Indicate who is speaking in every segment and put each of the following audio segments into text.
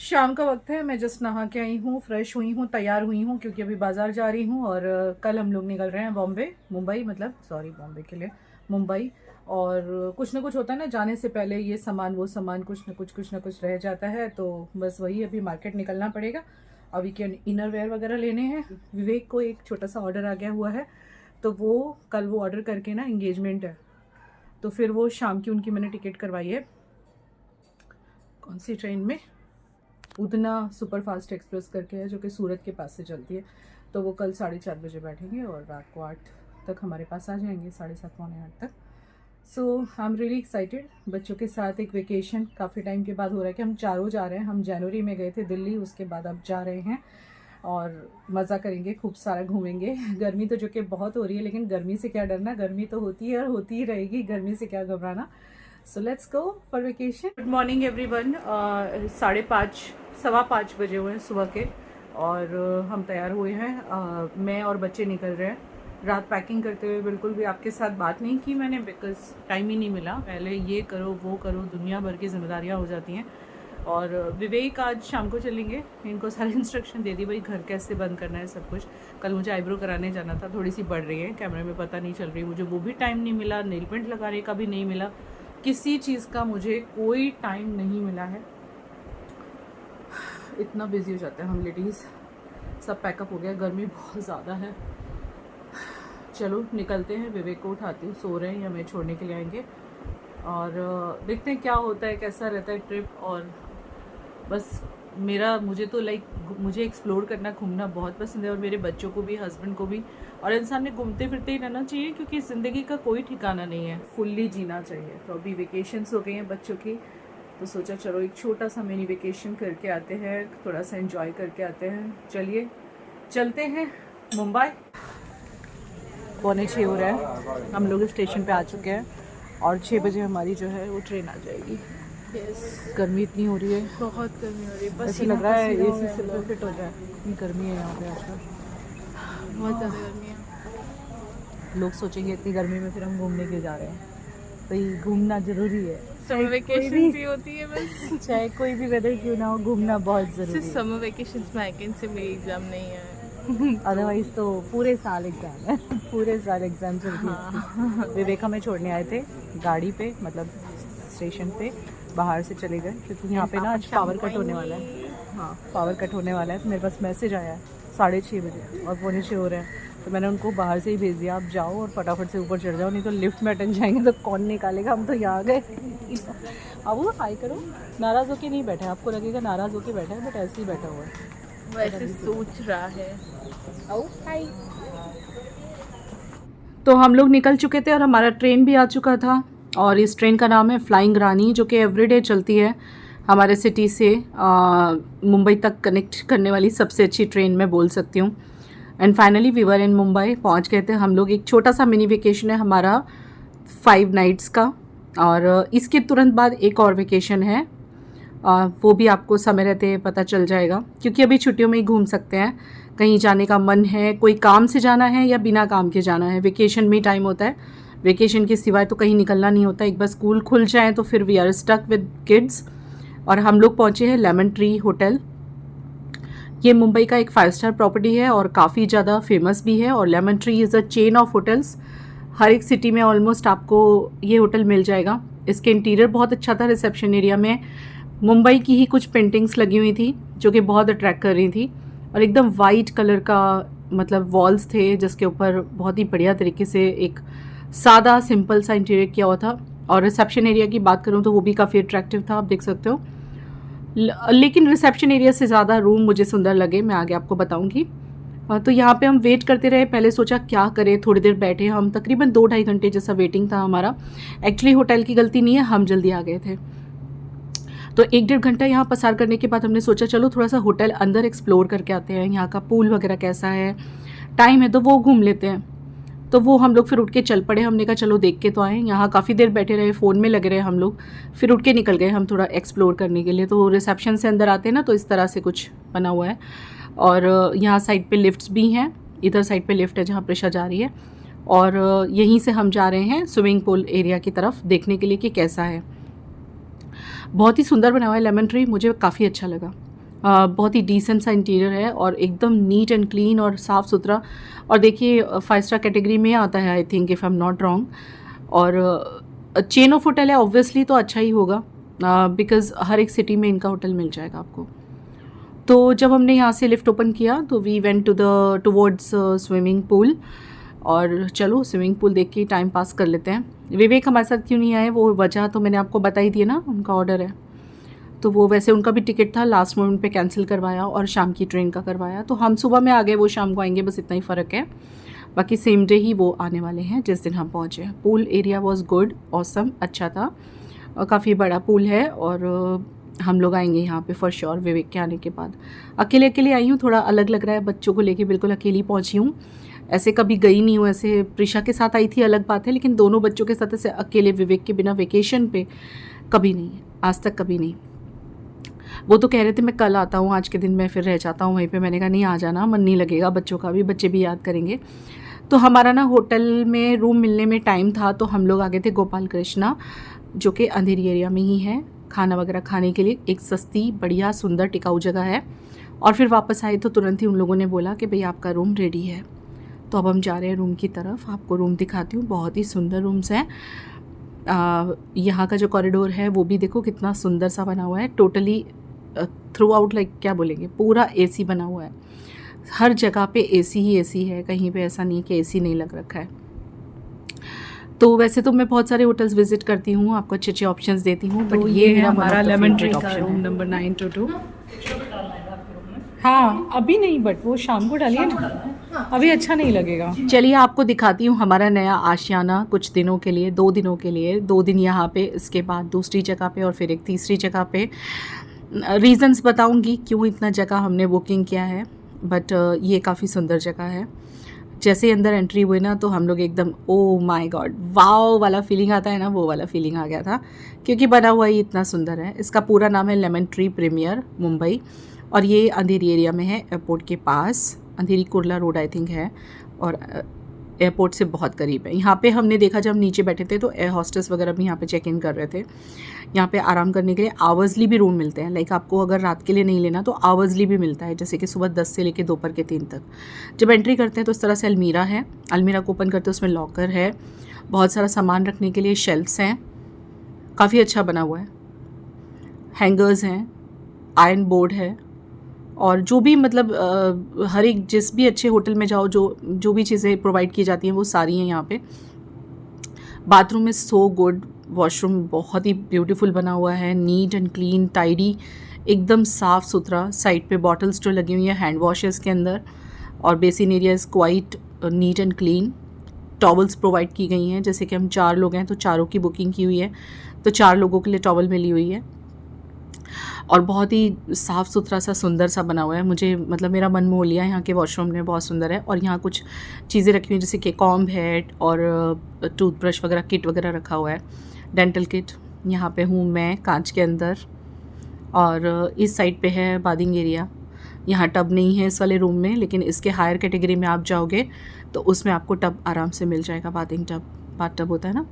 Speaker 1: शाम का वक्त है। मैं जस्ट नहा के आई हूँ, फ्रेश हुई हूँ, तैयार हुई हूँ क्योंकि अभी बाज़ार जा रही हूँ। और कल हम लोग निकल रहे हैं मुंबई, मतलब सॉरी, बॉम्बे के लिए मुंबई। और कुछ ना कुछ होता है ना, जाने से पहले ये सामान वो सामान कुछ ना कुछ रह जाता है, तो बस वही अभी मार्केट निकलना पड़ेगा। अभी के इनर वेयर वगैरह लेने हैं। विवेक को एक छोटा सा ऑर्डर आ गया हुआ है, तो वो कल वो ऑर्डर करके ना इंगेजमेंट है, तो फिर वो शाम की उनकी मैंने टिकट करवाई है। कौन सी ट्रेन में? उतना सुपर फास्ट एक्सप्रेस करके है, जो कि सूरत के पास से चलती है। तो वो कल 4:30 बजे बैठेंगे और रात को 8 तक हमारे पास आ जाएंगे, 7:30 पौने 8 तक। सो आई एम रियली एक्साइटेड। बच्चों के साथ एक वेकेशन काफ़ी टाइम के बाद हो रहा है कि हम चारों जा रहे हैं। हम जनवरी में गए थे दिल्ली, उसके बाद अब जा रहे हैं और मज़ा करेंगे, खूब सारा घूमेंगे। गर्मी तो जो कि बहुत हो रही है, लेकिन गर्मी से क्या डरना, गर्मी तो होती है और होती ही रहेगी, गर्मी से क्या घबराना। So let's go for vacation. Good morning everyone. 5:30 5:15 बजे हुए हैं सुबह के, और हम तैयार हुए हैं। मैं और बच्चे निकल रहे हैं। रात पैकिंग करते हुए बिल्कुल भी आपके साथ बात नहीं की मैंने, बिकॉज टाइम ही नहीं मिला। पहले ये करो वो करो, दुनिया भर की जिम्मेदारियाँ हो जाती हैं। और विवेक आज शाम को चलेंगे, इनको सारे इंस्ट्रक्शन दे दी, भाई घर कैसे बंद करना है, सब कुछ। कल मुझे आईब्रो कराने जाना था, थोड़ी सी बढ़ रही है, कैमरे में पता नहीं चल रही मुझे, वो भी टाइम नहीं मिला। नेल पेंट लगाने का भी नहीं मिला, किसी चीज़ का मुझे कोई टाइम नहीं मिला है। इतना बिजी हो जाते हैं हम लेडीज़। सब पैकअप हो गया, गर्मी बहुत ज़्यादा है। चलो निकलते हैं। विवेक को उठाती हूँ, सो रहे हैं या मैं छोड़ने के लिए आएंगे, और देखते हैं क्या होता है, कैसा रहता है ट्रिप। और बस मुझे तो मुझे एक्सप्लोर करना, घूमना बहुत पसंद है, और मेरे बच्चों को भी, हस्बैंड को भी। और इंसान ने घूमते फिरते ही रहना चाहिए, क्योंकि ज़िंदगी का कोई ठिकाना नहीं है, फुल्ली जीना चाहिए। तो अभी वेकेशंस हो गई हैं बच्चों की, तो सोचा चलो एक छोटा सा मिनी वेकेशन करके आते हैं, थोड़ा सा एंजॉय करके आते हैं। चलिए चलते हैं मुंबई। 5:45 हो रहा है, हम लोग स्टेशन पे आ चुके हैं, और 6 बजे हमारी जो है वो ट्रेन आ जाएगी। गर्मी इतनी हो रही है,
Speaker 2: बहुत गर्मी हो रही है,
Speaker 1: ऐसे लग रहा है एसी से तो फिट हो जाए, इतनी गर्मी है यहाँ पे आजकल।
Speaker 2: बहुत ज़्यादा गर्मी है।
Speaker 1: लोग सोचेंगे इतनी गर्मी में फिर हम घूमने क्यों जा रहे हैं, तो ये घूमना ज़रूरी है।
Speaker 2: समर वेकेशन भी होती है बस,
Speaker 1: चाहे कोई भी वेदर क्यों ना हो, घूमना बहुत ज़रूरी
Speaker 2: सिर्फ
Speaker 1: है।
Speaker 2: समर वेकेशन में आइकन से मेरी एग्ज़ाम नहीं है।
Speaker 1: अदरवाइज़ तो पूरे साल एग्ज़ाम है, पूरे साल एग्ज़ाम चलती है। विवेक हमें छोड़ने आए थे गाड़ी पे, मतलब स्टेशन पे, बाहर से चले गए क्योंकि यहाँ पे ना आज पावर कट होने वाला है। हाँ, पावर कट होने वाला है, तो मेरे पास मैसेज आया है 6:30 बजे और 5:45 हो रहे हैं, तो मैंने उनको बाहर से ही भेज दिया, आप जाओ और फटाफट से ऊपर चढ़ जाओ, नहीं तो लिफ्ट में अटक जाएंगे तो कौन निकालेगा, हम तो यहाँ आ गए। अब वो हाई करो, नाराज़ होके नहीं बैठे, आपको लगेगा नाराज़ होके बैठा है, बट ऐसे ही बैठा हुआ है,
Speaker 2: वैसे सोच रहा है।
Speaker 1: हाई। तो हम लोग निकल चुके थे और हमारा ट्रेन भी आ चुका था, और इस ट्रेन का नाम है फ्लाइंग रानी, जो कि एवरीडे चलती है हमारे सिटी से मुंबई तक कनेक्ट करने वाली सबसे अच्छी ट्रेन मैं बोल सकती हूँ। एंड फाइनली वी वर इन मुंबई, पहुँच गए थे हम लोग। एक छोटा सा मिनी वेकेशन है हमारा 5 नाइट्स का, और इसके तुरंत बाद एक और वेकेशन है, वो भी आपको समय रहते पता चल जाएगा, क्योंकि अभी छुट्टियों में ही घूम सकते हैं। कहीं जाने का मन है, कोई काम से जाना है या बिना काम के जाना है, वेकेशन में टाइम होता है। वेकेशन के सिवाय तो कहीं निकलना नहीं होता, एक बार स्कूल खुल जाए तो फिर we are stuck with kids. और हम लोग पहुँचे हैं लेमन ट्री होटल। ये मुंबई का एक 5 स्टार प्रॉपर्टी है और काफ़ी ज़्यादा फेमस भी है, और Lemon Tree is a chain of hotels. हर एक सिटी में ऑलमोस्ट आपको ये होटल मिल जाएगा। इसके इंटीरियर बहुत अच्छा था। रिसेप्शन एरिया में मुंबई की ही कुछ पेंटिंग्स लगी हुई थी, जो कि बहुत अट्रैक्ट कर रही थी, और एकदम वाइट कलर का मतलब वॉल्स थे, जिसके ऊपर बहुत ही बढ़िया तरीके से एक सादा सिंपल सा इंटीरियर किया हुआ था। और रिसेप्शन एरिया की बात करूँ तो वो भी काफ़ी अट्रैक्टिव था, आप देख सकते हो। लेकिन रिसेप्शन एरिया से ज़्यादा रूम मुझे सुंदर लगे, मैं आगे आपको बताऊँगी। तो यहाँ पे हम वेट करते रहे, पहले सोचा क्या करें, थोड़ी देर बैठे हम, तकरीबन 2-2.5 घंटे जैसा वेटिंग था हमारा। एक्चुअली होटल की गलती नहीं है, हम जल्दी आ गए थे। तो 1-1.5 घंटा यहाँ पसार करने के बाद हमने सोचा चलो थोड़ा सा होटल अंदर एक्सप्लोर करके आते हैं, यहाँ का पूल वगैरह कैसा है, टाइम है तो वो घूम लेते हैं। तो वो हम लोग फिर उठ के चल पड़े, हमने कहा चलो देख के तो आएँ। यहाँ काफ़ी देर बैठे रहे, फ़ोन में लगे रहे हम लोग, फिर उठ के निकल गए हम थोड़ा एक्सप्लोर करने के लिए। तो रिसेप्शन से अंदर आते हैं ना, तो इस तरह से कुछ बना हुआ है, और यहाँ साइड पे लिफ्ट्स भी हैं, इधर साइड पे लिफ्ट है जहाँ प्रिशा जा रही है, और यहीं से हम जा रहे हैं स्विमिंग पूल एरिया की तरफ देखने के लिए कि कैसा है। बहुत ही सुंदर बना हुआ है लेमन ट्री, मुझे काफ़ी अच्छा लगा। बहुत ही डिसेंट सा इंटीरियर है और एकदम नीट एंड क्लीन और साफ़ सुथरा। और देखिए 5 स्टार कैटेगरी में आता है I think, if I am not wrong. और चेन ऑफ होटल है ऑब्वियसली, तो अच्छा ही होगा बिकॉज़ हर एक सिटी में इनका होटल मिल जाएगा आपको। तो जब हमने यहाँ से लिफ्ट ओपन किया तो we went towards swimming pool. और चलो स्विमिंग पूल देख के टाइम पास कर लेते हैं। विवेक हमारे साथ क्यों नहीं आए, वो वजह तो मैंने आपको बता ही दी है ना, उनका ऑर्डर है। तो वो वैसे उनका भी टिकट था, लास्ट मोमेंट पे कैंसिल करवाया और शाम की ट्रेन का करवाया। तो हम सुबह में आ गए, वो शाम को आएंगे, बस इतना ही फ़र्क है। बाकी सेम डे ही वो आने वाले हैं जिस दिन हम पहुँचे। Pool area was good, awesome, अच्छा था और काफ़ी बड़ा पूल है। और हम लोग आएंगे यहाँ पे फॉर श्योर विवेक के आने के बाद। अकेले अकेले आई हूँ, थोड़ा अलग लग रहा है, बच्चों को लेके बिल्कुल अकेली पहुँची हूँ। ऐसे कभी गई नहीं हूँ, ऐसे प्रिशा के साथ आई थी अलग बात है, लेकिन दोनों बच्चों के साथ ऐसे अकेले विवेक के बिना वेकेशन पे कभी नहीं, आज तक कभी नहीं। वो तो कह रहे थे मैं कल आता हूँ, आज के दिन मैं फिर रह जाता हूँ वहीं पे। मैंने कहा नहीं, आ जाना, मन नहीं लगेगा बच्चों का भी, बच्चे भी याद करेंगे। तो हमारा ना होटल में रूम मिलने में टाइम था, तो हम लोग आ गए थे गोपाल कृष्णा, जो कि अंधेरी एरिया में ही है। खाना वगैरह खाने के लिए एक सस्ती बढ़िया सुंदर टिकाऊ जगह है। और फिर वापस आए तो तुरंत ही उन लोगों ने बोला कि भाई आपका रूम रेडी है। तो अब हम जा रहे हैं रूम की तरफ, आपको रूम दिखाती हूँ। बहुत ही सुंदर रूम्स हैं। यहाँ का जो कॉरिडोर है वो भी देखो कितना सुंदर सा बना हुआ है। टोटली थ्रू आउट लाइक क्या बोलेंगे, पूरा एसी बना हुआ है। हर जगह पे एसी ही एसी है, कहीं पे ऐसा नहीं कि एसी नहीं लग रखा है। तो वैसे तो मैं बहुत सारे होटल्स विजिट करती हूँ, आपको अच्छे अच्छे ऑप्शंस देती हूँ, बट ये है हमारा लेमन ट्री का रूम नंबर 922। हाँ अभी नहीं, बट वो शाम को डालिए ना, अभी अच्छा नहीं लगेगा। चलिए आपको दिखाती हूँ हमारा नया आशियाना, कुछ दिनों के लिए, 2 दिनों के लिए। 2 दिन यहाँ पे, इसके बाद दूसरी जगह पे और फिर एक तीसरी जगह पे। रीज़न्स बताऊँगी क्यों इतना जगह हमने बुकिंग किया है, बट ये काफ़ी सुंदर जगह है। जैसे ही अंदर एंट्री हुई ना तो हम लोग एकदम ओ माय गॉड वाओ वाला फीलिंग आता है ना, वो वाला फीलिंग आ गया था, क्योंकि बना हुआ ही इतना सुंदर है। इसका पूरा नाम है लेमन ट्री प्रीमियर मुंबई, और ये अंधेरी एरिया में है, एयरपोर्ट के पास। अंधेरी कुर्ला रोड आई थिंक है, और एयरपोर्ट से बहुत करीब है। यहाँ पे हमने देखा जब हम नीचे बैठे थे तो एयर हॉस्टेस वगैरह भी यहाँ पे चेक इन कर रहे थे। यहाँ पे आराम करने के लिए आवर्सली भी रूम मिलते हैं, लाइक आपको अगर रात के लिए नहीं लेना तो आवर्सली भी मिलता है, जैसे कि सुबह 10 से लेकर दोपहर के 3 तक। जब एंट्री करते हैं तो इस तरह से अलमीरा है, अलमीरा को ओपन करते हैं, उसमें लॉकर है, बहुत सारा सामान रखने के लिए शेल्फ्स हैं, काफ़ी अच्छा बना हुआ है, हैंगर्स हैं, आयरन बोर्ड है, और जो भी मतलब हर एक जिस भी अच्छे होटल में जाओ जो भी चीज़ें प्रोवाइड की जाती हैं वो सारी हैं यहाँ पे। Bathroom is so good, washroom बहुत ही ब्यूटीफुल बना हुआ है, नीट एंड क्लीन, टाइडी, एकदम साफ़ सुथरा। साइड पे बॉटल्स जो लगी हुई हैं हैंड वॉशेस के अंदर, और basin area is quite neat and clean. Towels provide की गई हैं, जैसे कि हम 4 लोग हैं तो चारों की बुकिंग की हुई है, तो 4 लोगों के लिए टॉवल मिली हुई है। और बहुत ही साफ़ सुथरा सा सुंदर सा बना हुआ है, मुझे मतलब मेरा मन मोह लिया। यहाँ के वॉशरूम में बहुत सुंदर है, और यहाँ कुछ चीज़ें रखी हुई हैं जैसे कि कॉम्ब है और टूथब्रश वगैरह, किट वगैरह रखा हुआ है, डेंटल किट। यहाँ पे हूँ मैं कांच के अंदर, और इस साइड पे है बाथिंग एरिया। यहाँ टब नहीं है इस वाले रूम में, लेकिन इसके हायर कैटेगरी में आप जाओगे तो उसमें आपको टब आराम से मिल जाएगा, बाथिंग टब, बाथ टब होता है ना,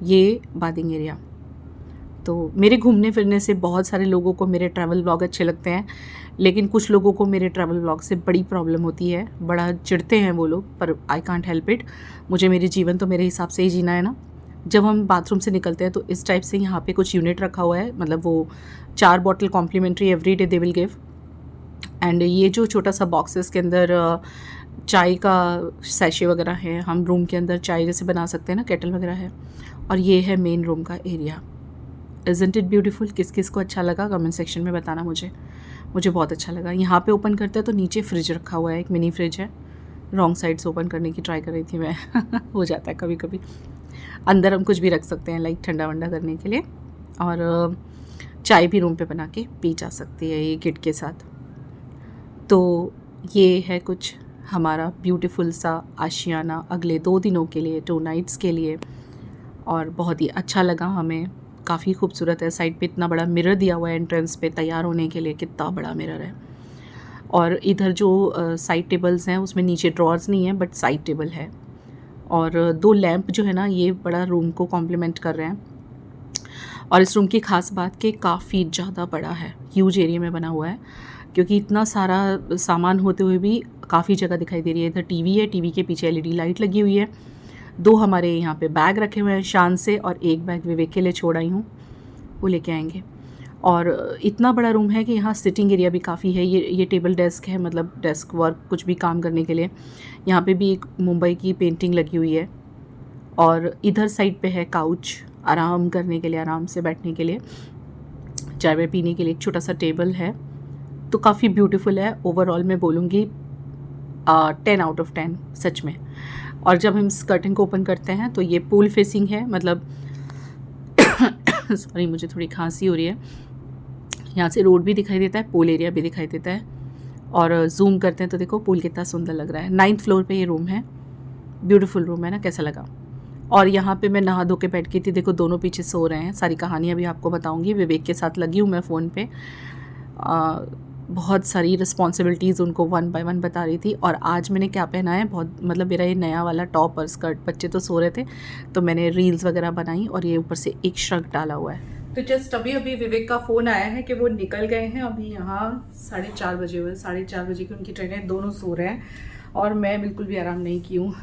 Speaker 1: ये बाथिंग एरिया। तो मेरे घूमने फिरने से बहुत सारे लोगों को मेरे ट्रैवल व्लॉग अच्छे लगते हैं, लेकिन कुछ लोगों को मेरे ट्रैवल व्लॉग से बड़ी प्रॉब्लम होती है, बड़ा चिढ़ते हैं वो लोग, पर आई कांट हेल्प इट। मुझे मेरे जीवन तो मेरे हिसाब से ही जीना है ना। जब हम बाथरूम से निकलते हैं तो इस टाइप से यहाँ पे कुछ यूनिट रखा हुआ है, मतलब वो 4 bottle complimentary every day they will give. And ये जो छोटा सा बॉक्सेस के अंदर चाय का सैशे वगैरह है, हम रूम के अंदर चाय जैसे बना सकते हैं ना, केटल वगैरह है। और ये है मेन रूम का एरिया। Isn't it beautiful? किस किस को अच्छा लगा कमेंट सेक्शन में बताना मुझे बहुत अच्छा लगा। यहाँ पे ओपन करते हैं तो नीचे फ्रिज रखा हुआ है, एक मिनी फ्रिज है। रॉन्ग साइड से ओपन करने की ट्राई कर रही थी मैं हो जाता है कभी कभी। अंदर हम कुछ भी रख सकते हैं, लाइक ठंडा वंडा करने के लिए, और चाय भी रूम पे बना के पी जा सकती है ये किट के साथ। तो ये है कुछ हमारा ब्यूटीफुल सा आशियाना अगले 2 दिनों के लिए, 2 नाइट्स के लिए, और बहुत ही अच्छा लगा हमें, काफ़ी खूबसूरत है। साइड पे इतना बड़ा मिरर दिया हुआ है एंट्रेंस पे तैयार होने के लिए, कितना बड़ा मिरर है। और इधर जो साइड टेबल्स हैं उसमें नीचे ड्रॉर्स नहीं है, बट साइड टेबल है, और 2 लैंप जो है ना ये बड़ा रूम को कॉम्प्लीमेंट कर रहे हैं। और इस रूम की खास बात कि काफ़ी ज़्यादा बड़ा है, ह्यूज एरिया में बना हुआ है, क्योंकि इतना सारा सामान होते हुए भी काफ़ी जगह दिखाई दे रही है। इधर टीवी है, टीवी के पीछे एलईडी लाइट लगी हुई है, 2 हमारे यहाँ पे बैग रखे हुए हैं शान से, और 1 बैग विवेक के लिए छोड़ आई हूँ, वो लेके आएंगे। और इतना बड़ा रूम है कि यहाँ सिटिंग एरिया भी काफ़ी है। ये टेबल डेस्क है, मतलब डेस्क वर्क कुछ भी काम करने के लिए। यहाँ पे भी एक मुंबई की पेंटिंग लगी हुई है, और इधर साइड पे है काउच, आराम करने के लिए, आराम से बैठने के लिए, चाय वाय पीने के लिए एक छोटा सा टेबल है। तो काफ़ी ब्यूटीफुल है। ओवरऑल मैं बोलूँगी 10 आउट ऑफ 10 सच में। और जब हम इस कर्टन को ओपन करते हैं तो ये पूल फेसिंग है, मतलब सॉरी मुझे थोड़ी खांसी हो रही है। यहाँ से रोड भी दिखाई देता है, पूल एरिया भी दिखाई देता है, और जूम करते हैं तो देखो पूल कितना सुंदर लग रहा है। 9th फ्लोर पे ये रूम है, ब्यूटीफुल रूम है ना, कैसा लगा। और यहाँ पे मैं नहा धो के बैठ गई थी, देखो दोनों पीछे सो रहे हैं। सारी कहानियाँ भी आपको बताऊँगी। विवेक के साथ लगी हूँ मैं फ़ोन पे, बहुत सारी रिस्पॉन्सिबिलिटीज़ उनको 1 बाय 1 बता रही थी। और आज मैंने क्या पहना है, बहुत मतलब मेरा ये नया वाला टॉप और स्कर्ट, बच्चे तो सो रहे थे तो मैंने रील्स वगैरह बनाई, और ये ऊपर से एक श्रग डाला हुआ है। तो जस्ट अभी विवेक का फ़ोन आया है कि वो निकल गए हैं। अभी यहाँ 4:30 बजे हुए, 4:30 बजे की उनकी ट्रेन है, दोनों सो रहे हैं और मैं बिल्कुल भी आराम नहीं की हूँ।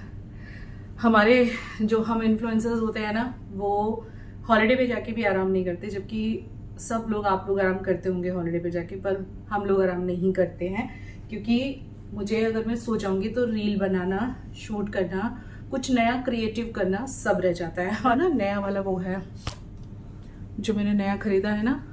Speaker 1: हमारे जो हम इन्फ्लुएंसर्स होते हैं ना, वो हॉलीडे पे जाके भी आराम नहीं करते, जबकि सब लोग, आप लोग आराम करते होंगे हॉलीडे पे जाके, पर हम लोग आराम नहीं करते हैं। क्योंकि मुझे, अगर मैं सो जाऊंगी तो रील बनाना, शूट करना, कुछ नया क्रिएटिव करना सब रह जाता है। और ना नया वाला वो है जो मैंने नया खरीदा है ना,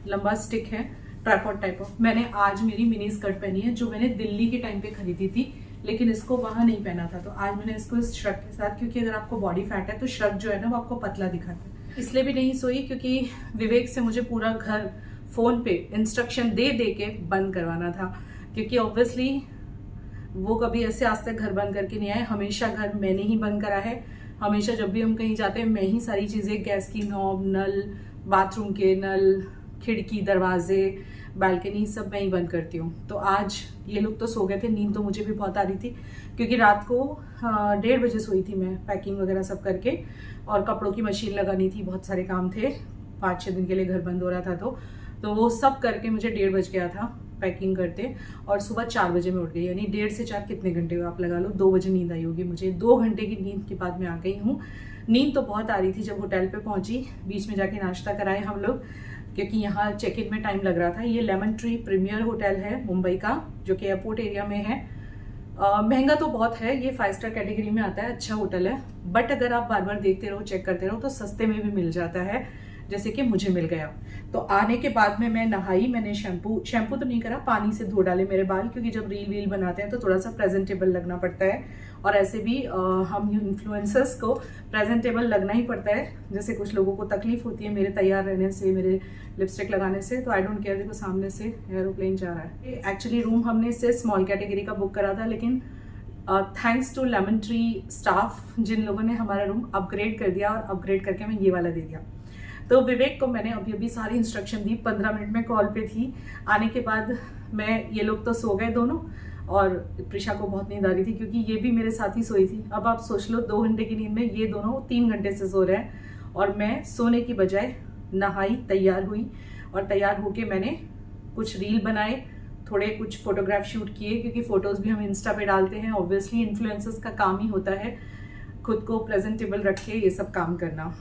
Speaker 1: लंबा स्टिक है, ट्राइपॉड टाइप ऑफ। मैंने आज मेरी मिनी स्कर्ट पहनी है जो मैंने दिल्ली के टाइम पे खरीदी थी, लेकिन इसको वहां नहीं पहना था, तो आज मैंने इसको इस श्रग के साथ, क्योंकि अगर आपको बॉडी फैट है तो श्रग जो है ना वो आपको पतला दिखाता है। इसलिए भी नहीं सोई क्योंकि विवेक से मुझे पूरा घर फोन पे इंस्ट्रक्शन दे दे के बंद करवाना था, क्योंकि ऑब्वियसली वो कभी ऐसे आज तक घर बंद करके नहीं आए। हमेशा घर मैंने ही बंद करा है, हमेशा जब भी हम कहीं जाते हैं मैं ही सारी चीजें, गैस की नॉब, नल, बाथरूम के नल, खिड़की, दरवाजे, बालकनी, सब मैं ही बंद करती हूँ। तो आज ये लोग तो सो गए थे, नींद तो मुझे भी बहुत आ रही थी, क्योंकि रात को 1:30 बजे सोई थी मैं, पैकिंग वगैरह सब करके, और कपड़ों की मशीन लगानी थी, बहुत सारे काम थे, 5-6 दिन के लिए घर बंद हो रहा था, तो वो सब करके मुझे 1:30 बज गया था पैकिंग करते, और सुबह 4 बजे में उठ गई। यानी 1:30 से 4 कितने घंटे आप लगा लो, 2 बजे नींद आई होगी मुझे। 2 घंटे की नींद के बाद मैं आ गई हूँ। नींद तो बहुत आ रही थी जब होटल पे पहुंची, बीच में जाके नाश्ता कराए हम लोग, क्योंकि यहाँ चेक इन में टाइम लग रहा था। ये लेमन ट्री प्रीमियर होटल है मुंबई का, जो कि एयरपोर्ट एरिया में है। महंगा तो बहुत है, ये 5 स्टार कैटेगरी में आता है, अच्छा होटल है, बट अगर आप बार बार देखते रहो, चेक करते रहो, तो सस्ते में भी मिल जाता है, जैसे कि मुझे मिल गया। तो आने के बाद में मैं नहाई, मैंने शैम्पू तो नहीं करा, पानी से धो डाले मेरे बाल, क्योंकि जब रील वील बनाते हैं तो थोड़ा सा प्रेजेंटेबल लगना पड़ता है, और ऐसे भी हम इन्फ्लुएंसर्स को प्रेजेंटेबल लगना ही पड़ता है। जैसे कुछ लोगों को तकलीफ होती है मेरे तैयार रहने से, मेरे लिपस्टिक लगाने से, तो आई डोंट केयर। देखो सामने से एरोप्लेन जा रहा है। एक्चुअली रूम हमने इससे स्मॉल कैटेगरी का बुक करा था, लेकिन thanks to Lemon Tree staff, जिन लोगों ने हमारा रूम अपग्रेड कर दिया, और अपग्रेड करके हमें ये वाला दे दिया। तो विवेक को मैंने अभी सारी इंस्ट्रक्शन दी, 15 मिनट में कॉल पे थी। आने के बाद ये लोग तो सो गए दोनों, और प्रिशा को बहुत नींद आ रही थी, क्योंकि ये भी मेरे साथ ही सोई थी। अब आप सोच लो, 2 घंटे की नींद में ये दोनों 3 घंटे से सो रहे हैं, और मैं सोने की बजाय नहाई, तैयार हुई, और तैयार होके मैंने कुछ रील बनाए, थोड़े कुछ फोटोग्राफ शूट किए, क्योंकि फोटोज भी हम इंस्टा पे डालते हैं। ऑब्वियसली इन्फ्लुएंसर्स का काम ही होता है खुद को प्रेजेंटेबल रख के ये सब काम करना।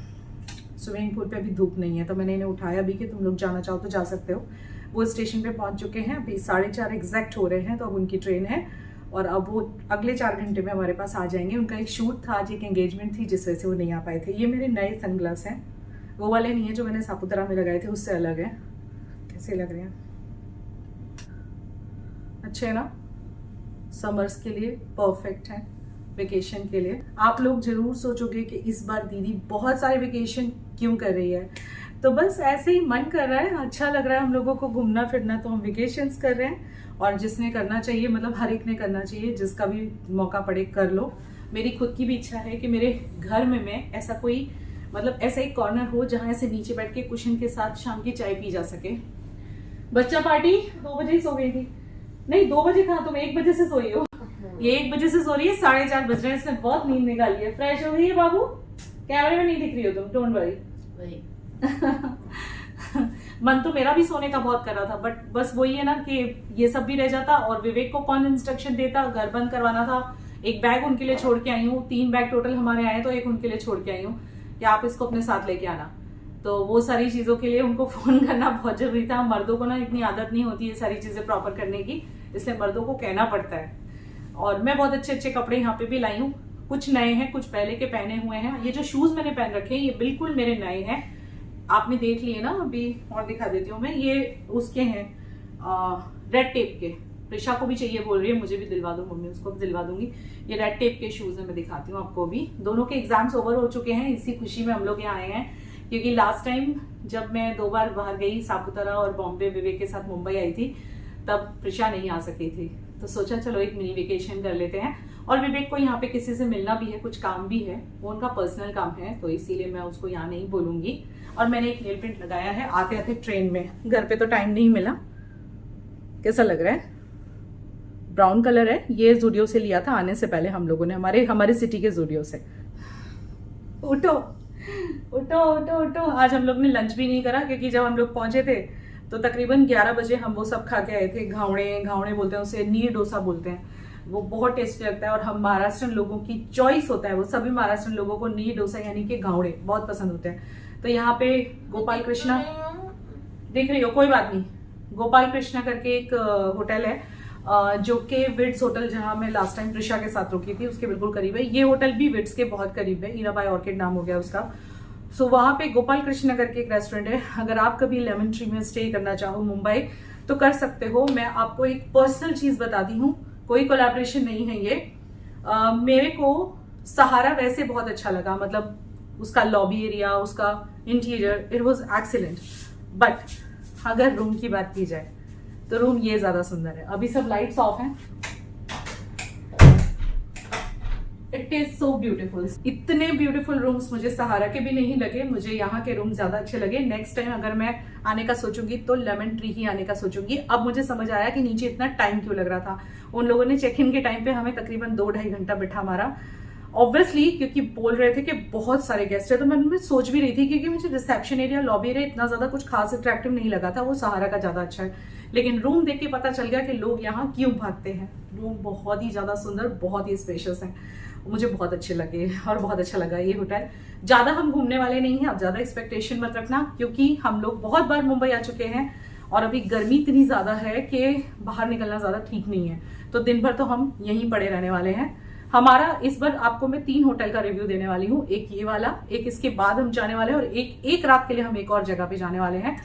Speaker 1: स्विमिंग पूल पे अभी धूप नहीं है, तो मैंने इन्हें उठाया भी कि तुम लोग जाना चाहो तो जा सकते हो। वो स्टेशन पे पहुंच चुके हैं, अभी 4:30 एग्जैक्ट हो रहे हैं, तो अब उनकी ट्रेन है, और अब वो अगले 4 घंटे में हमारे पास आ जाएंगे। उनका एक शूट था आज, एक एंगेजमेंट थी, जिस वजह से वो नहीं आ पाए थे। ये मेरे नए सनग्लास हैं, वो वाले नहीं है जो मैंने सापुतारा में लगाए थे, उससे अलग है। कैसे लग रहे हैं? अच्छे है ना? समर्स के लिए परफेक्ट है, वेकेशन के लिए। आप लोग जरूर सोचोगे कि इस बार दीदी बहुत सारे वेकेशन क्यों कर रही है, तो बस ऐसे ही मन कर रहा है, अच्छा लग रहा है हम लोगों को घूमना फिरना, तो हम वेकेशंस कर रहे हैं। और जिसने करना चाहिए, मतलब हर एक ने करना चाहिए, जिसका भी मौका पड़े कर लो। मेरी खुद की भी इच्छा है कि मेरे घर में मैं ऐसा कोई, मतलब ऐसा एक कॉर्नर हो जहां ऐसे नीचे बैठ के कुशन के साथ शाम की चाय पी जा सके। बच्चा पार्टी 2 बजे ही सो गई थी। नहीं 2 बजे कहा, तुम 1 बजे से सोई हो। ये 1 बजे से सो रही है, 4:30 बज रहे हैं, इसने बहुत नींद निकाली है। फ्रेश हो गई है बाबू, कैमरे में नहीं दिख रही हो तुम, डोंट वरी। मन तो मेरा भी सोने का बहुत कर रहा था, बट बस वही है ना कि ये सब भी रह जाता और विवेक को कौन इंस्ट्रक्शन देता, घर बंद करवाना था। एक बैग उनके लिए छोड़ के आई हूँ, 3 बैग टोटल हमारे आए तो एक उनके लिए छोड़ के आई हूँ कि आप इसको अपने साथ लेके आना। तो वो सारी चीजों के लिए उनको फोन करना बहुत जरूरी था। मर्दों को ना इतनी आदत नहीं होती है सारी चीजें प्रॉपर करने की, इसलिए मर्दों को कहना पड़ता है। और मैं बहुत अच्छे अच्छे कपड़े यहाँ पे भी लाई हूँ, कुछ नए हैं कुछ पहले के पहने हुए हैं। ये जो शूज मैंने पहन रखे हैं ये बिल्कुल मेरे नए हैं, आपने देख लिए ना, अभी और दिखा देती हूँ मैं। ये उसके हैं रेड टेप के, प्रिशा को भी चाहिए बोल रही है, मुझे भी दिलवा दो मम्मी, उसको भी दिलवा दूंगी। ये रेड टेप के शूज है, मैं दिखाती हूँ आपको भी। दोनों के एग्जाम्स ओवर हो चुके हैं, इसी खुशी में हम लोग यहाँ आए हैं, क्योंकि लास्ट टाइम जब मैं 2 बार बाहर गई, सापुतारा और बॉम्बे, विवेक के साथ मुंबई आई थी, तब प्रिशा नहीं आ सकी थी। तो सोचा चलो एक मिनी वेकेशन कर लेते हैं। और विवेक को यहाँ पे किसी से मिलना भी है, कुछ काम भी है, वो उनका पर्सनल काम है, तो इसीलिए मैं उसको यहाँ नहीं बोलूंगी। और मैंने एक नेल पेंट लगाया है आते आते ट्रेन में, घर पे तो टाइम नहीं मिला। कैसा लग रहा है? ब्राउन कलर है, ये जूडियो से लिया था आने से पहले हम लोगों ने, हमारे सिटी के जूडियो से। उठो उठो उठो उठो। आज हम लोग ने लंच भी नहीं करा, क्योंकि जब हम लोग पहुंचे थे तो तकरीबन 11 बजे हम वो सब खा के आए थे। घावड़े बोलते हैं उसे, नीर डोसा बोलते हैं, वो बहुत टेस्टी लगता है। और हम महाराष्ट्रन लोगों की चॉइस होता है वो, सभी महाराष्ट्रन लोगों को नीर डोसा यानी कि घावड़े बहुत पसंद होते हैं। तो यहाँ पे गोपाल कृष्णा देख रही हो, कोई बात नहीं, गोपाल कृष्णा करके एक होटल है जो कि विड्स होटल, जहां मैं लास्ट टाइम प्रिशा के साथ रुकी थी, उसके बिल्कुल करीब है। ये होटल भी विड्स के बहुत करीब है, हीराबाई ऑर्किड नाम हो गया उसका। सो वहां पे गोपाल कृष्णा करके एक रेस्टोरेंट है। अगर आप कभी लेमन ट्री में स्टे करना चाहो मुंबई तो कर सकते हो। मैं आपको एक पर्सनल चीज बताती हूँ, कोई कोलैबोरेशन नहीं है ये। मेरे को सहारा वैसे बहुत अच्छा लगा, मतलब उसका लॉबी एरिया, उसका interior, it was excellent. But अगर रूम की बात की जाए तो रूम ये ज्यादा सुंदर है। अभी सब लाइट्स ऑफ हैं, इट इज सो ब्यूटीफुल। इतने ब्यूटीफुल रूम्स मुझे सहारा के भी नहीं लगे, मुझे यहाँ के रूम ज्यादा अच्छे लगे। नेक्स्ट टाइम अगर मैं आने का सोचूंगी तो लेमन ट्री ही आने का सोचूंगी। अब मुझे समझ आया कि नीचे इतना टाइम क्यों लग रहा था। उन लोगों ने चेक इन के टाइम पे हमें तकरीबन 2-2.5 घंटा बिठा मारा, ऑब्वियसली क्योंकि बोल रहे थे कि बहुत सारे गेस्ट है। तो मैं सोच भी रही थी, क्योंकि मुझे रिसेप्शन एरिया, लॉबी एरिया इतना ज्यादा कुछ खास अट्रैक्टिव नहीं लगा था, वो सहारा का ज्यादा अच्छा है। लेकिन रूम देख के पता चल गया कि लोग यहाँ क्यों भागते हैं। रूम बहुत ही ज्यादा सुंदर, बहुत ही स्पेशियस है, मुझे बहुत अच्छे लगे और बहुत अच्छा लगा ये होटल। ज्यादा हम घूमने वाले नहीं हैं, अब ज्यादा एक्सपेक्टेशन मत रखना, क्योंकि हम लोग बहुत बार मुंबई आ चुके हैं और अभी गर्मी इतनी ज्यादा है कि बाहर निकलना ज्यादा ठीक नहीं है। तो दिन भर तो हम यहीं पड़े रहने वाले हैं। हमारा इस बार आपको मैं 3 होटल का रिव्यू देने वाली हूँ, एक ये वाला, एक इसके बाद हम जाने वाले हैं, और एक रात के लिए हम एक और जगह पे जाने वाले हैं।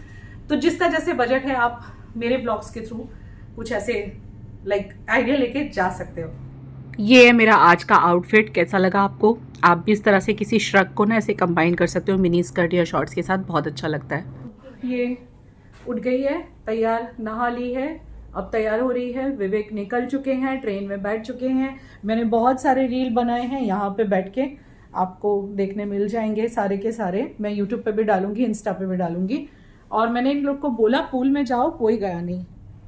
Speaker 1: तो जिस तरह जैसे बजट है, आप मेरे ब्लॉग्स के थ्रू कुछ ऐसे लाइक आइडिया लेके जा सकते हो। ये है मेरा आज का आउटफिट, कैसा लगा आपको? आप भी इस तरह से किसी श्रग को ना ऐसे कंबाइन कर सकते हो मिनी स्कर्ट या शॉर्ट्स के साथ, बहुत अच्छा लगता है। ये उठ गई है, तैयार, नहा ली है, अब तैयार हो रही है। विवेक निकल चुके हैं, ट्रेन में बैठ चुके हैं। मैंने बहुत सारे रील बनाए हैं यहाँ पे बैठ के, आपको देखने मिल जाएंगे सारे के सारे। मैं यूट्यूब पे भी डालूंगी, इंस्टा पे भी डालूंगी। और मैंने इन लोग को बोला पूल में जाओ, कोई गया नहीं।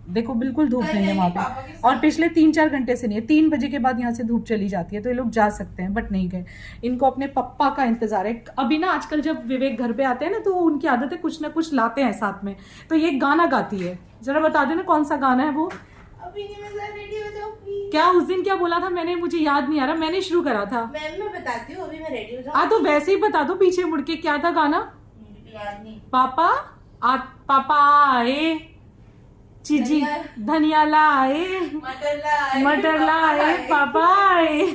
Speaker 1: देखो बिल्कुल धूप नहीं है वहां पे, और पिछले 3-4 घंटे से नहीं है। 3 बजे के बाद यहाँ से धूप चली जाती है, तो ये लोग जा सकते हैं, बट नहीं गए। इनको अपने पप्पा का इंतजार है। अभी ना आजकल जब विवेक घर पे आते हैं ना, तो उनकी आदत है कुछ ना कुछ लाते हैं साथ में। तो ये गाना गाती है, जरा बता देना कौन सा गाना है वो।
Speaker 3: अभी नहीं, मैं रेडी हो जाऊं प्लीज।
Speaker 1: क्या उस दिन क्या बोला था मैंने, मुझे याद नहीं आ रहा, मैंने शुरू करा था।
Speaker 3: मैं बताती हूँ, अभी मैं रेडी हो जाऊं।
Speaker 1: तो वैसे ही बता दो पीछे मुड़ के, क्या था गाना?
Speaker 3: याद नहीं।
Speaker 1: पापा आए, चीजी धनिया लाए, मटर लाए, पापा आए।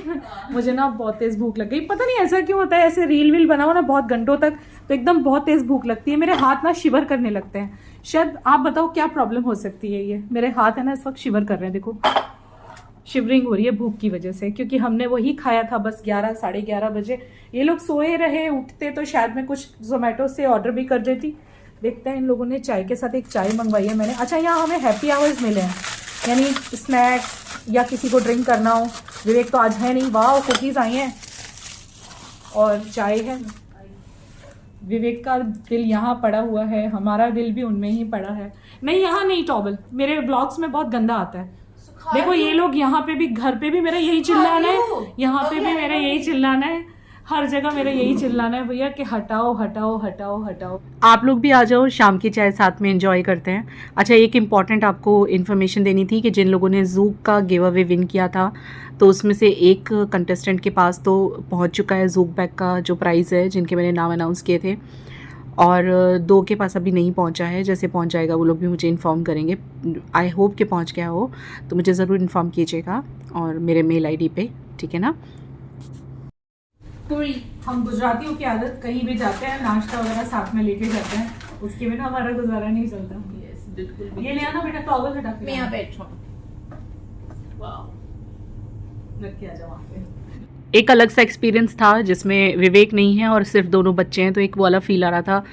Speaker 1: मुझे ना बहुत तेज भूख लग गई, पता नहीं ऐसा क्यों होता है। ऐसे रील वील बनाओ ना बहुत घंटों तक, तो एकदम बहुत तेज भूख लगती है। मेरे हाथ ना शिवर करने लगते हैं, शायद आप बताओ क्या प्रॉब्लम हो सकती है। ये मेरे हाथ है ना इस वक्त शिवर कर रहे हैं, देखो शिवरिंग हो रही है भूख की वजह से, क्योंकि हमने वही खाया था बस 11-11:30 बजे। ये लोग सोए रहे, उठते तो शायद मैं कुछ जोमेटो से ऑर्डर भी कर देती। देखते हैं, इन लोगों ने चाय के साथ एक चाय मंगवाई है मैंने। अच्छा, यहाँ हमें हैप्पी आवर्स मिले हैं, यानी स्नैक्स या किसी को ड्रिंक करना हो। विवेक तो आज है नहीं, वाह कुकीज आई हैं और चाय है। विवेक का दिल यहाँ पड़ा हुआ है, हमारा दिल भी उनमें ही पड़ा है। नहीं यहाँ नहीं, टॉवल मेरे ब्लॉग्स में बहुत गंदा आता है। देखो ये लोग यहाँ पे भी, घर पे भी मेरा यही चिल्लाना है, यहाँ पे भी मेरा यही चिल्लाना है। हर जगह मेरा यही चिल्लाना है भैया कि हटाओ हटाओ हटाओ हटाओ। आप लोग भी आ जाओ, शाम की चाय साथ में एंजॉय करते हैं। अच्छा, एक इम्पॉर्टेंट आपको इन्फॉर्मेशन देनी थी कि जिन लोगों ने ज़ूक का गिव अवे विन किया था, तो उसमें से एक कंटेस्टेंट के पास तो पहुंच चुका है ज़ूक बैग का जो प्राइज़ है, जिनके मैंने नाम अनाउंस किए थे, और 2 के पास अभी नहीं पहुंचा है। जैसे पहुंच जाएगा वो लोग भी मुझे इन्फॉर्म करेंगे। आई होप कि पहुंच गया हो, तो मुझे ज़रूर इन्फॉर्म कीजिएगा और मेरे मेल आईडी पे, ठीक है ना। पूरी हम गुजरातियों की आदत, कहीं भी जाते हैं नाश्ता वगैरह साथ में लेके जाते हैं, उसके बिना हमारा गुजारा नहीं चलता।
Speaker 2: यस बिल्कुल।
Speaker 1: ये ले आना बेटा, टॉवल हटा के
Speaker 3: मैं यहाँ बैठ रहा हूँ।
Speaker 1: रख के आ जाओ वहाँ पे। एक अलग सा एक्सपीरियंस था जिसमें विवेक नहीं है और सिर्फ दोनों बच्चे हैं, तो एक वाला फील आ रहा था,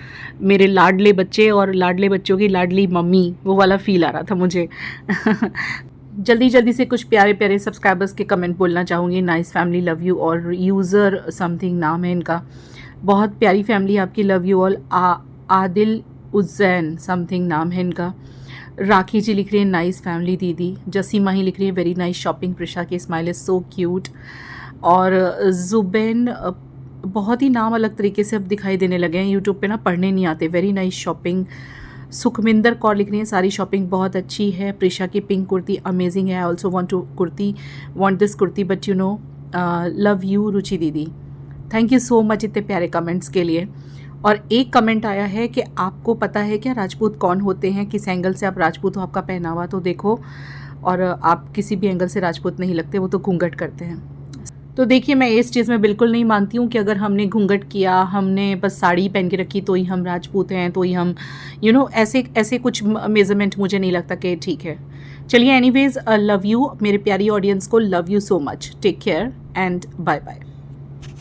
Speaker 1: मेरे लाडले बच्चे और लाडले बच्चों की लाडली मम्मी, वो वाला फील आ रहा था मुझे। जल्दी जल्दी से कुछ प्यारे प्यारे सब्सक्राइबर्स के कमेंट बोलना चाहूँगी। नाइस फैमिली, लव यू और यूज़र समथिंग नाम है इनका, बहुत प्यारी फैमिली आपकी, love you all. Adil Ujjain something नाम है इनका। राखी जी लिख रही है नाइस फैमिली दीदी। जसीमा ही लिख रही है वेरी नाइस शॉपिंग, प्रिशा की स्माइल इज़ सो क्यूट। और जुबैन, बहुत ही नाम अलग तरीके से अब दिखाई देने लगे हैं यूट्यूब पे ना, पढ़ने नहीं आते। Very nice shopping. Sukhminder Kaur लिख रही है सारी शॉपिंग बहुत अच्छी है। प्रिशा की पिंक कुर्ती अमेजिंग है। I also want this kurti but you know, love you Ruchi दीदी। थैंक यू सो मच इतने प्यारे कमेंट्स के लिए। और एक कमेंट आया है कि आपको पता है क्या राजपूत कौन होते हैं, किस एंगल से आप राजपूत हो, आपका पहनावा तो देखो, और आप किसी भी एंगल से राजपूत नहीं लगते, वो तो घूंघट करते हैं। तो देखिए, मैं इस चीज़ में बिल्कुल नहीं मानती हूँ कि अगर हमने घूंघट किया, हमने बस साड़ी पहन के रखी तो ही हम राजपूत हैं, तो ही हम ऐसे कुछ मेजरमेंट मुझे नहीं लगता कि ठीक है। चलिए, एनीवेज लव यू मेरे प्यारी ऑडियंस को, love you so much, take care and bye bye.